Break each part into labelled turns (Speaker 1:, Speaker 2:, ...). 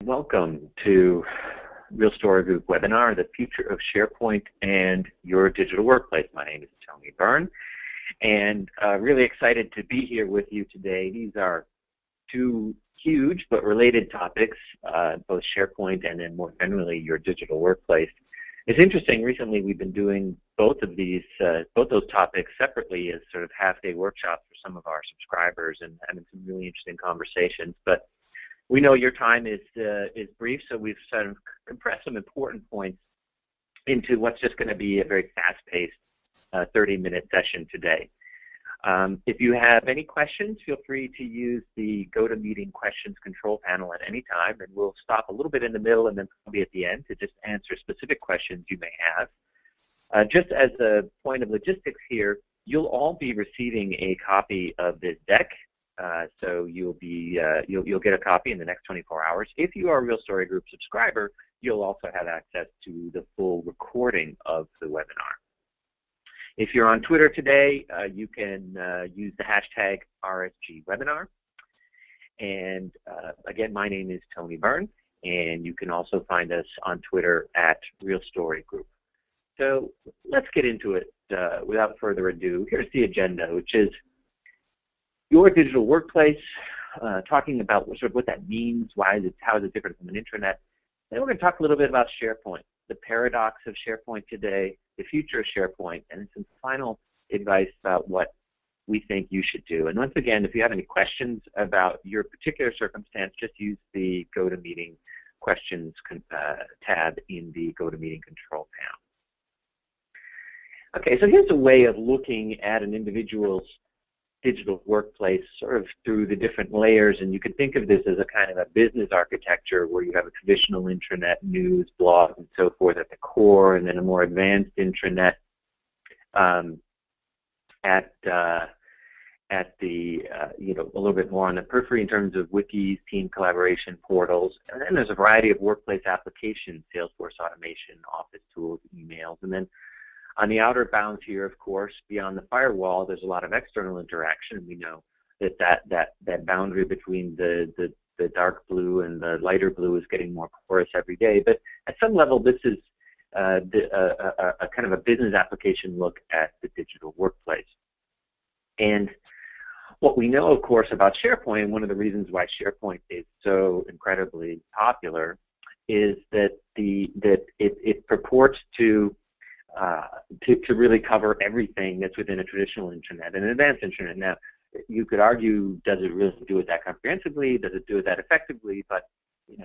Speaker 1: Welcome to Real Story Group webinar, The Future of SharePoint and Your Digital Workplace. My name is Tony Byrne, and really excited to be here with you today. These are two huge but related topics, both SharePoint and then more generally your digital workplace. It's interesting, recently we've been doing both of these, both those topics separately as sort of half-day workshops for some of our subscribers and having some really interesting conversations. But we know your time is brief, so we've sort of compressed some important points into what's just going to be a very fast-paced 30-minute session today. If you have any questions, feel free to use the GoToMeeting questions control panel at any time, and we'll stop a little bit in the middle and then probably at the end to just answer specific questions you may have. Just as a point of logistics here, you'll all be receiving a copy of this deck. So you'll get a copy in the next 24 hours. If you are a Real Story Group subscriber, you'll also have access to the full recording of the webinar. If you're on Twitter today, you can use the hashtag RSG webinar. And again, my name is Tony Byrne, and you can also find us on Twitter at Real Story Group. So let's get into it without further ado. Here's the agenda, which is your digital workplace, talking about sort of what that means, how is it different from an intranet. Then we're going to talk a little bit about SharePoint, the paradox of SharePoint today, the future of SharePoint, and some final advice about what we think you should do. And once again, if you have any questions about your particular circumstance, just use the GoToMeeting questions tab in the GoToMeeting control panel. Okay, so here's a way of looking at an individual's digital workplace sort of through the different layers, and you can think of this as a kind of a business architecture where you have a traditional intranet, news, blog, and so forth at the core, and then a more advanced intranet at the a little bit more on the periphery in terms of wikis, team collaboration, portals, and then there's a variety of workplace applications, Salesforce automation, office tools, emails, and then on the outer bounds here, of course, beyond the firewall, there's a lot of external interaction. We know that boundary between the dark blue and the lighter blue is getting more porous every day. But at some level, this is a kind of a business application look at the digital workplace. And what we know, of course, about SharePoint, and one of the reasons why SharePoint is so incredibly popular, is that it purports to really cover everything that's within a traditional intranet and an advanced intranet. Now, you could argue, does it really do it that comprehensively? Does it do it that effectively? But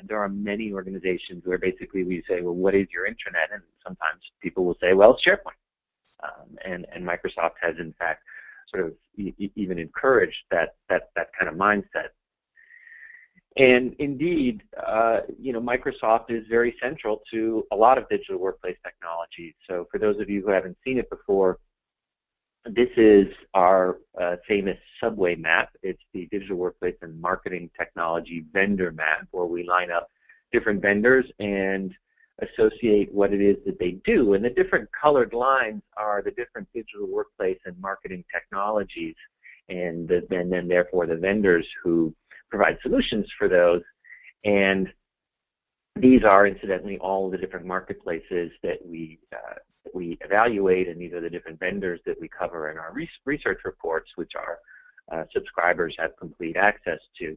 Speaker 1: there are many organizations where basically we say, well, what is your intranet? And sometimes people will say, well, it's SharePoint. And Microsoft has, in fact, sort of even encouraged that kind of mindset. And indeed, Microsoft is very central to a lot of digital workplace technologies. So for those of you who haven't seen it before, this is our famous subway map. It's the digital workplace and marketing technology vendor map, where we line up different vendors and associate what it is that they do. And the different colored lines are the different digital workplace and marketing technologies, and then therefore the vendors who provide solutions for those. And these are, incidentally, all of the different marketplaces that we evaluate, and these are the different vendors that we cover in our research reports, which our subscribers have complete access to.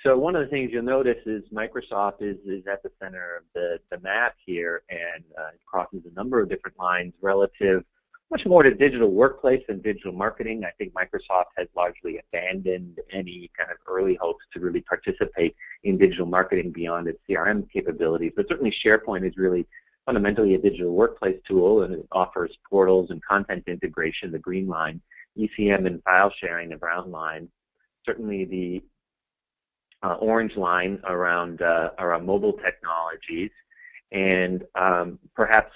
Speaker 1: So one of the things you'll notice is Microsoft is at the center of the map here, and it crosses a number of different lines relative much more to digital workplace and digital marketing. I think Microsoft has largely abandoned any kind of early hopes to really participate in digital marketing beyond its CRM capabilities. But certainly SharePoint is really fundamentally a digital workplace tool, and it offers portals and content integration, the green line, ECM and file sharing, the brown line, certainly the orange line around mobile technologies, and perhaps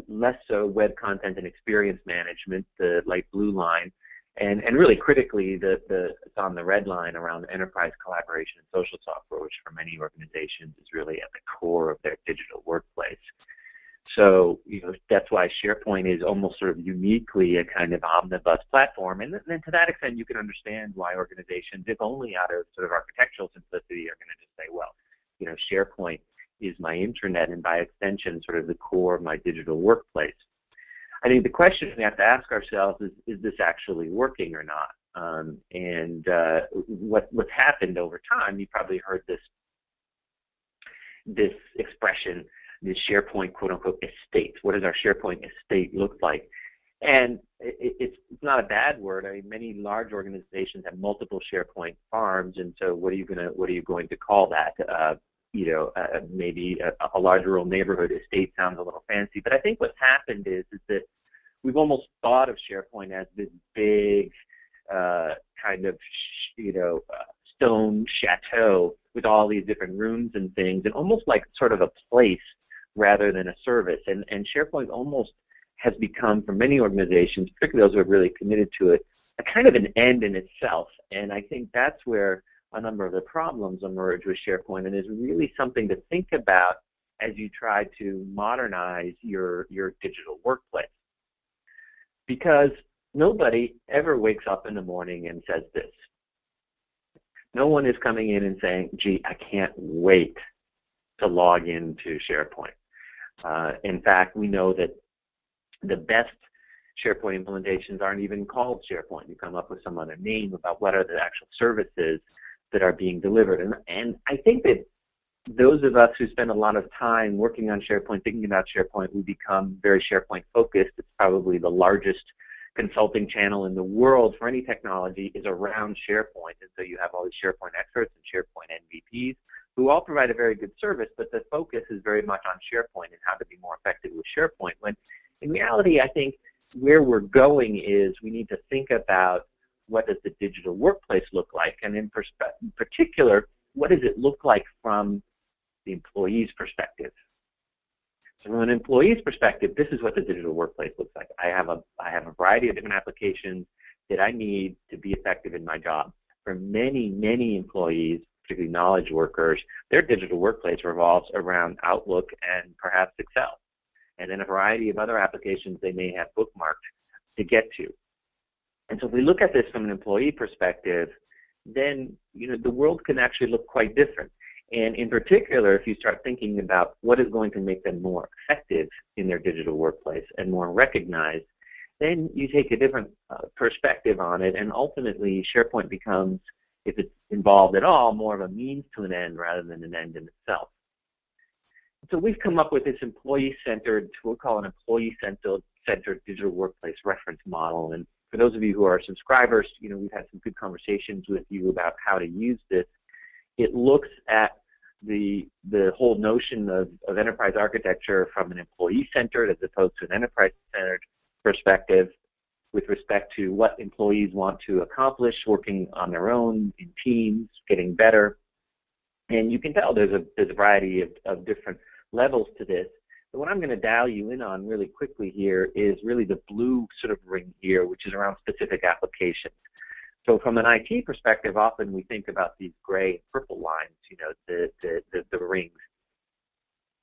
Speaker 1: less so web content and experience management, the light blue line, And really critically, it's on the red line around enterprise collaboration and social software, which for many organizations is really at the core of their digital workplace. So, that's why SharePoint is almost sort of uniquely a kind of omnibus platform. And then to that extent, you can understand why organizations, if only out of sort of architectural simplicity, are going to just say, well, SharePoint is my intranet and by extension sort of the core of my digital workplace. I think the question we have to ask ourselves is this actually working or not? What's happened over time, you probably heard this expression, this SharePoint quote-unquote estate. What does our SharePoint estate look like? And it's not a bad word. I mean, many large organizations have multiple SharePoint farms, and so what are you going to call that? Maybe a large rural neighborhood estate sounds a little fancy, but I think what's happened is that we've almost thought of SharePoint as this big kind of stone chateau with all these different rooms and things, and almost like sort of a place rather than a service. And SharePoint almost has become, for many organizations, particularly those who have really committed to it, a kind of an end in itself. And I think that's where a number of the problems emerge with SharePoint, and is really something to think about as you try to modernize your digital workplace. Because nobody ever wakes up in the morning and says this. No one is coming in and saying, gee, I can't wait to log into SharePoint. In fact, we know that the best SharePoint implementations aren't even called SharePoint. You come up with some other name about what are the actual services that are being delivered. And I think that those of us who spend a lot of time working on SharePoint, thinking about SharePoint, we become very SharePoint focused. It's probably the largest consulting channel in the world for any technology is around SharePoint. And so you have all these SharePoint experts and SharePoint MVPs who all provide a very good service, but the focus is very much on SharePoint and how to be more effective with SharePoint. When in reality, I think where we're going is we need to think about what does the digital workplace look like, and in particular, what does it look like from the employee's perspective. So from an employee's perspective, this is what the digital workplace looks like. I have a variety of different applications that I need to be effective in my job. For many, many employees, particularly knowledge workers, their digital workplace revolves around Outlook and perhaps Excel, and then a variety of other applications they may have bookmarked to get to. And so if we look at this from an employee perspective, then the world can actually look quite different. And in particular, if you start thinking about what is going to make them more effective in their digital workplace and more recognized, then you take a different perspective on it, and ultimately SharePoint becomes, if it's involved at all, more of a means to an end rather than an end in itself. So we've come up with this employee-centered, we'll call it an employee-centered digital workplace reference model. And for those of you who are subscribers, we've had some good conversations with you about how to use this. It looks at the whole notion of enterprise architecture from an employee-centered as opposed to an enterprise-centered perspective with respect to what employees want to accomplish working on their own, in teams, getting better. And you can tell there's a variety of different levels to this. But what I'm going to dial you in on really quickly here is really the blue sort of ring here, which is around specific applications. So from an IT perspective, often we think about these gray and purple lines, the rings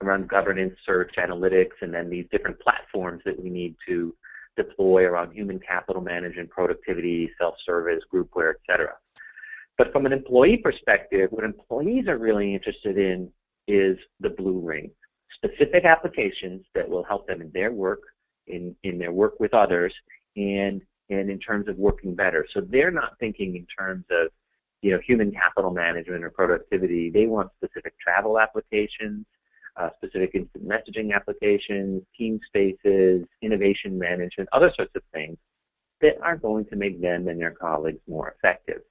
Speaker 1: around governance, search, analytics, and then these different platforms that we need to deploy around human capital management, productivity, self-service, groupware, et cetera. But from an employee perspective, what employees are really interested in is the blue ring. Specific applications that will help them in their work, in their work with others, and in terms of working better. So they're not thinking in terms of human capital management or productivity. They want specific travel applications, specific instant messaging applications, team spaces, innovation management, other sorts of things that are going to make them and their colleagues more effective.